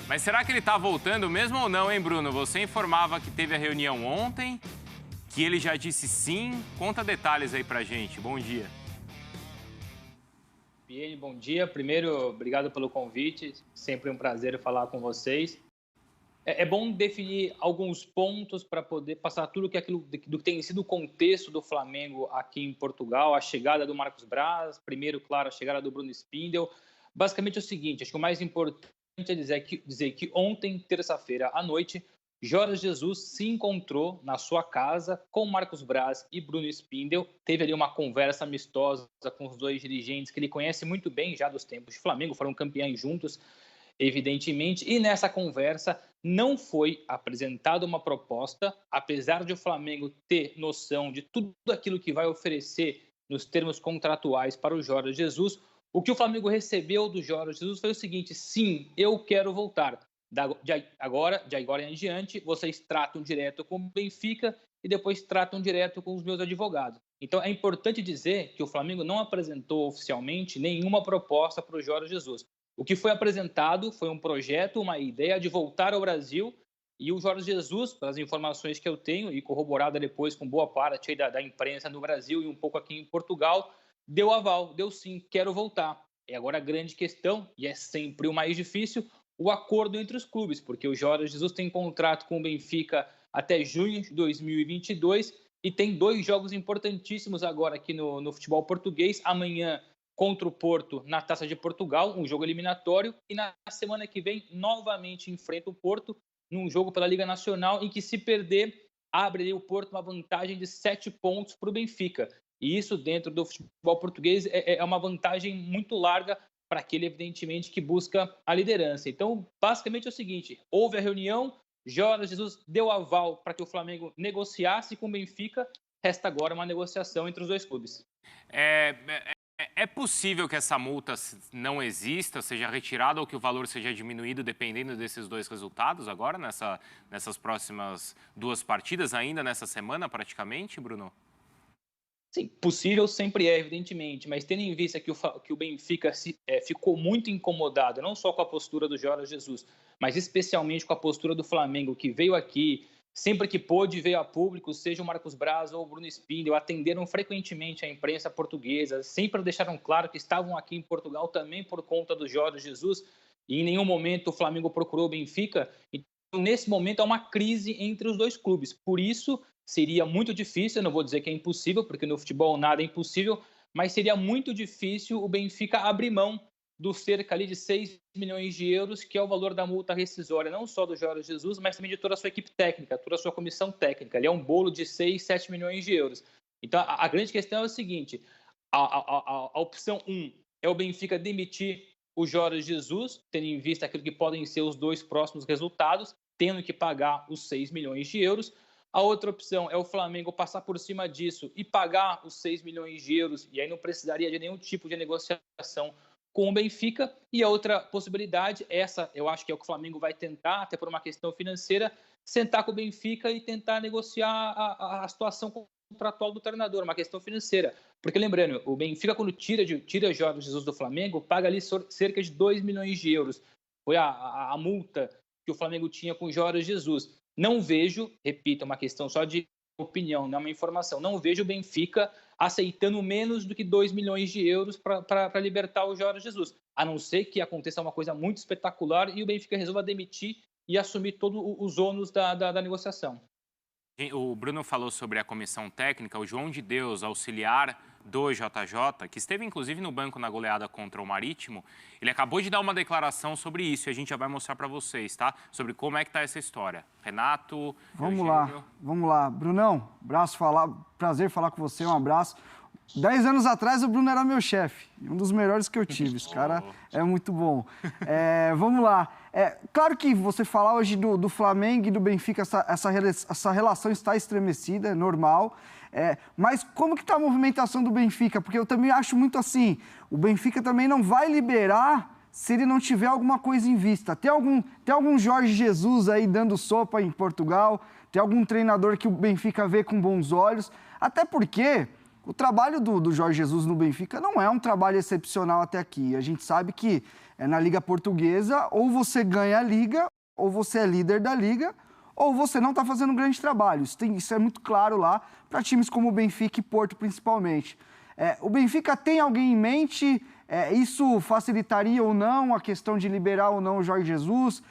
Mas será que ele tá voltando mesmo ou não, hein, Bruno? Você informava que teve a reunião ontem, que ele já disse sim. Conta detalhes aí pra gente. Bom dia. Bien, bom dia. Primeiro, obrigado pelo convite. Sempre um prazer falar com vocês. É bom definir alguns pontos para poder passar tudo do que tem sido o contexto do Flamengo aqui em Portugal, a chegada do Marcos Braz, primeiro, claro, a chegada do Bruno Spindel. Basicamente é o seguinte, acho que o mais importante é dizer que ontem, terça-feira à noite, Jorge Jesus se encontrou na sua casa com Marcos Braz e Bruno Spindel. Teve ali uma conversa amistosa com os dois dirigentes que ele conhece muito bem já dos tempos de Flamengo, foram campeões juntos, evidentemente, e nessa conversa não foi apresentada uma proposta, apesar de o Flamengo ter noção de tudo aquilo que vai oferecer nos termos contratuais para o Jorge Jesus. O que o Flamengo recebeu do Jorge Jesus foi o seguinte: sim, eu quero voltar. De agora em diante, vocês tratam direto com o Benfica e depois tratam direto com os meus advogados. Então, é importante dizer que o Flamengo não apresentou oficialmente nenhuma proposta para o Jorge Jesus. O que foi apresentado foi um projeto, uma ideia de voltar ao Brasil, e o Jorge Jesus, pelas informações que eu tenho, e corroborada depois com boa parte da imprensa no Brasil e um pouco aqui em Portugal, deu aval, deu sim, quero voltar. É agora a grande questão, e é sempre o mais difícil, o acordo entre os clubes, porque o Jorge Jesus tem contrato com o Benfica até junho de 2022 e tem 2 jogos importantíssimos agora aqui no futebol português. Amanhã, contra o Porto na Taça de Portugal, um jogo eliminatório, e na semana que vem novamente enfrenta o Porto num jogo pela Liga Nacional, em que, se perder, abre o Porto uma vantagem de 7 pontos para o Benfica. E isso, dentro do futebol português, é uma vantagem muito larga para aquele, evidentemente, que busca a liderança. Então, basicamente é o seguinte: houve a reunião, Jorge Jesus deu aval para que o Flamengo negociasse com o Benfica, resta agora uma negociação entre os dois clubes. É possível que essa multa não exista, seja retirada ou que o valor seja diminuído dependendo desses 2 resultados agora, nessas próximas 2 partidas, ainda nessa semana praticamente, Bruno? Sim, possível sempre é, evidentemente, mas tendo em vista que o Benfica ficou muito incomodado, não só com a postura do Jorge Jesus, mas especialmente com a postura do Flamengo, que veio aqui, sempre que pôde, veio a público, seja o Marcos Braz ou o Bruno Spindel, atenderam frequentemente a imprensa portuguesa, sempre deixaram claro que estavam aqui em Portugal também por conta do Jorge Jesus, e em nenhum momento o Flamengo procurou o Benfica. Então, nesse momento, há uma crise entre os dois clubes. Por isso, seria muito difícil, eu não vou dizer que é impossível, porque no futebol nada é impossível, mas seria muito difícil o Benfica abrir mão do cerca ali de 6 milhões de euros, que é o valor da multa rescisória, não só do Jorge Jesus, mas também de toda a sua equipe técnica, toda a sua comissão técnica. Ele é um bolo de 6, 7 milhões de euros. Então, a grande questão é o seguinte: a opção 1 é o Benfica demitir o Jorge Jesus, tendo em vista aquilo que podem ser os 2 próximos resultados, tendo que pagar os 6 milhões de euros. A outra opção é o Flamengo passar por cima disso e pagar os 6 milhões de euros, e aí não precisaria de nenhum tipo de negociação com o Benfica. E a outra possibilidade, essa eu acho que é o que o Flamengo vai tentar, até por uma questão financeira, sentar com o Benfica e tentar negociar a situação contratual do treinador, uma questão financeira. Porque, lembrando, o Benfica, quando tira Jorge Jesus do Flamengo, paga ali cerca de 2 milhões de euros. Foi a multa que o Flamengo tinha com o Jorge Jesus. Não vejo, repito, é uma questão só de opinião, não é uma informação, não vejo o Benfica aceitando menos do que 2 milhões de euros para libertar o Jorge Jesus, a não ser que aconteça uma coisa muito espetacular e o Benfica resolva demitir e assumir todos os ônus da negociação. O Bruno falou sobre a comissão técnica, o João de Deus, auxiliar do JJ, que esteve inclusive no banco na goleada contra o Marítimo, ele acabou de dar uma declaração sobre isso e a gente já vai mostrar para vocês, tá? Sobre como é que tá essa história. Renato, vamos lá. Brunão, prazer falar com você, um abraço. 10 anos atrás o Bruno era meu chefe, um dos melhores que eu tive, esse cara é muito bom. Vamos lá. Claro que você falar hoje do Flamengo e do Benfica, essa relação está estremecida, é normal. Mas como que está a movimentação do Benfica? Porque eu também acho muito assim, o Benfica também não vai liberar se ele não tiver alguma coisa em vista. Tem algum Jorge Jesus aí dando sopa em Portugal? Tem algum treinador que o Benfica vê com bons olhos? Até porque o trabalho do Jorge Jesus no Benfica não é um trabalho excepcional até aqui. A gente sabe que na Liga Portuguesa, ou você ganha a Liga, ou você é líder da Liga, ou você não está fazendo um grande trabalho. Isso é muito claro lá para times como o Benfica e Porto, principalmente. O Benfica tem alguém em mente? Isso facilitaria ou não a questão de liberar ou não o Jorge Jesus?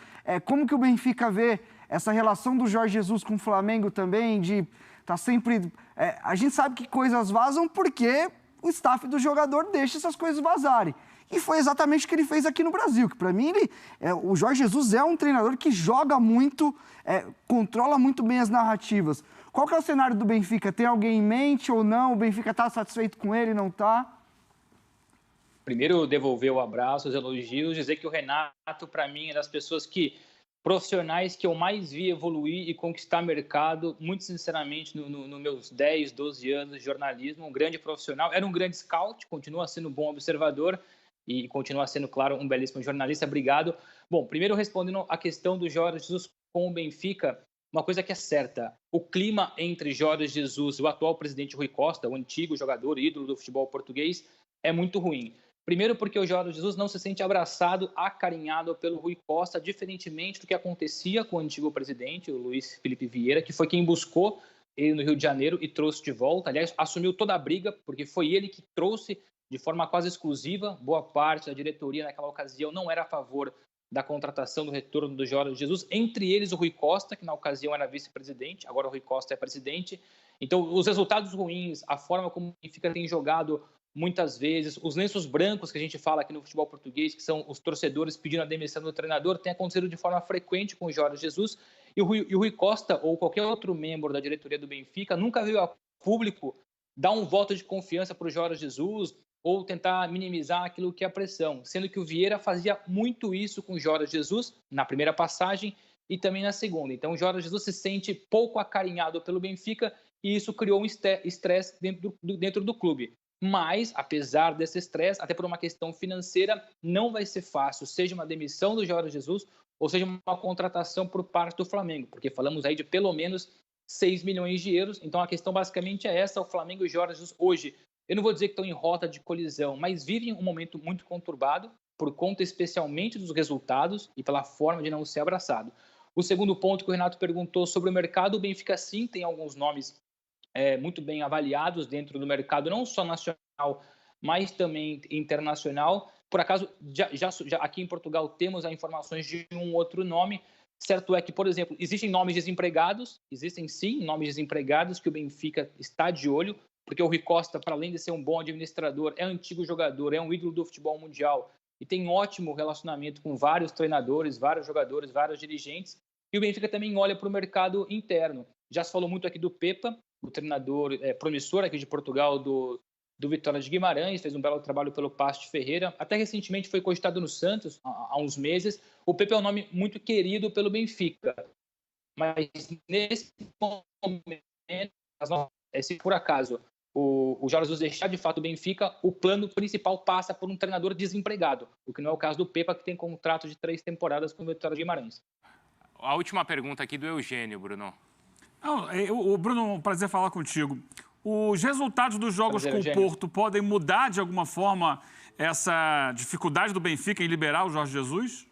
Como que o Benfica vê essa relação do Jorge Jesus com o Flamengo também, de tá sempre... a gente sabe que coisas vazam porque o staff do jogador deixa essas coisas vazarem. E foi exatamente o que ele fez aqui no Brasil, que para mim o Jorge Jesus é um treinador que joga muito, controla muito bem as narrativas. Qual que é o cenário do Benfica? Tem alguém em mente ou não? O Benfica está satisfeito com ele, não está? Primeiro, devolver o abraço, os elogios, dizer que o Renato, para mim, é das pessoas profissionais que eu mais vi evoluir e conquistar mercado, muito sinceramente, nos meus 10, 12 anos de jornalismo. Um grande profissional, era um grande scout, continua sendo um bom observador e continua sendo, claro, um belíssimo jornalista. Obrigado. Bom, primeiro respondendo à questão do Jorge Jesus com o Benfica, uma coisa que é certa, o clima entre Jorge Jesus e o atual presidente Rui Costa, o antigo jogador ídolo do futebol português, é muito ruim. Primeiro porque o Jorge Jesus não se sente abraçado, acarinhado pelo Rui Costa, diferentemente do que acontecia com o antigo presidente, o Luiz Felipe Vieira, que foi quem buscou ele no Rio de Janeiro e trouxe de volta. Aliás, assumiu toda a briga, porque foi ele que trouxe de forma quase exclusiva. Boa parte da diretoria naquela ocasião não era a favor da contratação do retorno do Jorge Jesus, entre eles o Rui Costa, que na ocasião era vice-presidente, agora o Rui Costa é presidente. Então, os resultados ruins, a forma como o Benfica tem jogado muitas vezes, os lenços brancos que a gente fala aqui no futebol português, que são os torcedores pedindo a demissão do treinador, tem acontecido de forma frequente com o Jorge Jesus, e o Rui Costa ou qualquer outro membro da diretoria do Benfica nunca veio a público dar um voto de confiança para o Jorge Jesus ou tentar minimizar aquilo que é a pressão, sendo que o Vieira fazia muito isso com o Jorge Jesus na primeira passagem e também na segunda. Então o Jorge Jesus se sente pouco acarinhado pelo Benfica e isso criou um estresse dentro do clube. Mas, apesar desse estresse, até por uma questão financeira, não vai ser fácil, seja uma demissão do Jorge Jesus ou seja uma contratação por parte do Flamengo, porque falamos aí de pelo menos 6 milhões de euros. Então a questão basicamente é essa: o Flamengo e o Jorge Jesus hoje, eu não vou dizer que estão em rota de colisão, mas vivem um momento muito conturbado, por conta especialmente dos resultados e pela forma de não ser abraçado. O segundo ponto que o Renato perguntou sobre o mercado, o Benfica sim tem alguns nomes muito bem avaliados dentro do mercado, não só nacional, mas também internacional. Por acaso, já aqui em Portugal temos as informações de um outro nome. Certo é que, por exemplo, existem nomes desempregados, existem sim nomes desempregados que o Benfica está de olho, porque o Rui Costa, para além de ser um bom administrador, é antigo jogador, é um ídolo do futebol mundial e tem ótimo relacionamento com vários treinadores, vários jogadores, vários dirigentes. E o Benfica também olha para o mercado interno. Já se falou muito aqui do Pepa, o treinador promissor aqui de Portugal do Vitória de Guimarães, fez um belo trabalho pelo Paços de Ferreira. Até recentemente foi cogitado no Santos, há uns meses. O Pepa é um nome muito querido pelo Benfica. Mas nesse momento, se por acaso o Jorge Jesus deixar de fato o Benfica, o plano principal passa por um treinador desempregado, o que não é o caso do Pepa, que tem contrato de 3 temporadas com o Vitória de Guimarães. A última pergunta aqui do Eugênio, Bruno. Não, Bruno, um prazer falar contigo. Os resultados dos jogos com o Porto podem mudar de alguma forma essa dificuldade do Benfica em liberar o Jorge Jesus?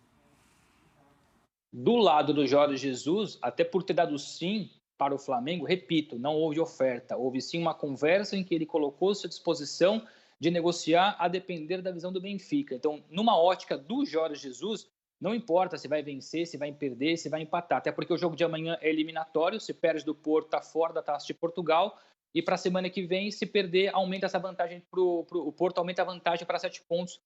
Do lado do Jorge Jesus, até por ter dado sim para o Flamengo, repito, não houve oferta. Houve sim uma conversa em que ele colocou-se à disposição de negociar a depender da visão do Benfica. Então, numa ótica do Jorge Jesus, não importa se vai vencer, se vai perder, se vai empatar. Até porque o jogo de amanhã é eliminatório. Se perde do Porto, está fora da Taça de Portugal. E para a semana que vem, se perder, aumenta essa vantagem o Porto, aumenta a vantagem para 7 pontos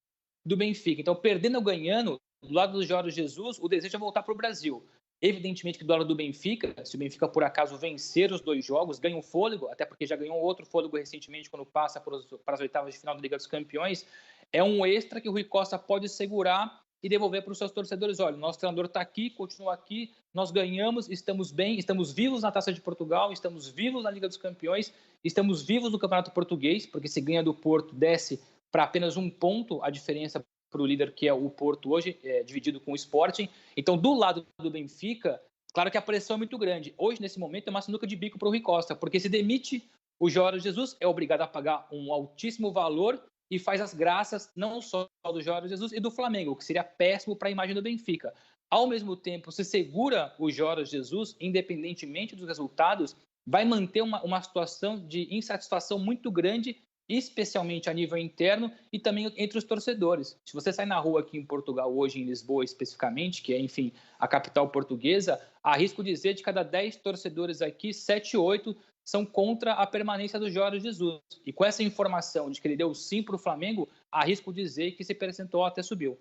do Benfica. Então, perdendo ou ganhando, do lado do Jorge Jesus, o desejo é voltar para o Brasil. Evidentemente que do lado do Benfica, se o Benfica por acaso vencer os 2 jogos, ganha um fôlego, até porque já ganhou outro fôlego recentemente quando passa para as oitavas de final da Liga dos Campeões, é um extra que o Rui Costa pode segurar e devolver para os seus torcedores: olha, o nosso treinador está aqui, continua aqui, nós ganhamos, estamos bem, estamos vivos na Taça de Portugal, estamos vivos na Liga dos Campeões, estamos vivos no Campeonato Português, porque se ganha do Porto, desce para apenas 1 ponto a diferença para o líder, que é o Porto hoje, dividido com o Sporting. Então, do lado do Benfica, claro que a pressão é muito grande. Hoje, nesse momento, é uma sinuca de bico para o Rui Costa, porque se demite o Jorge Jesus, é obrigado a pagar um altíssimo valor e faz as graças não só do Jorge Jesus e do Flamengo, o que seria péssimo para a imagem do Benfica. Ao mesmo tempo, se segura o Jorge Jesus, independentemente dos resultados, vai manter uma situação de insatisfação muito grande, especialmente a nível interno e também entre os torcedores. Se você sai na rua aqui em Portugal, hoje em Lisboa especificamente, que é, enfim, a capital portuguesa, arrisco dizer de cada 10 torcedores aqui, 7, 8 são contra a permanência do Jorge Jesus. E com essa informação de que ele deu sim para o Flamengo, arrisco dizer que esse percentual até subiu.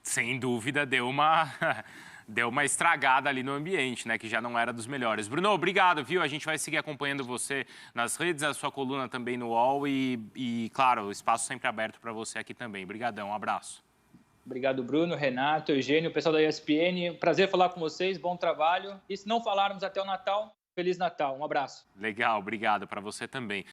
Sem dúvida, deu uma estragada ali no ambiente, né? Que já não era dos melhores. Bruno, obrigado, viu? A gente vai seguir acompanhando você nas redes, a sua coluna também no UOL e claro, o espaço sempre aberto para você aqui também. Obrigadão, um abraço. Obrigado, Bruno, Renato, Eugênio, pessoal da ESPN. Prazer falar com vocês, bom trabalho. E se não falarmos até o Natal, Feliz Natal, um abraço. Legal, obrigado para você também.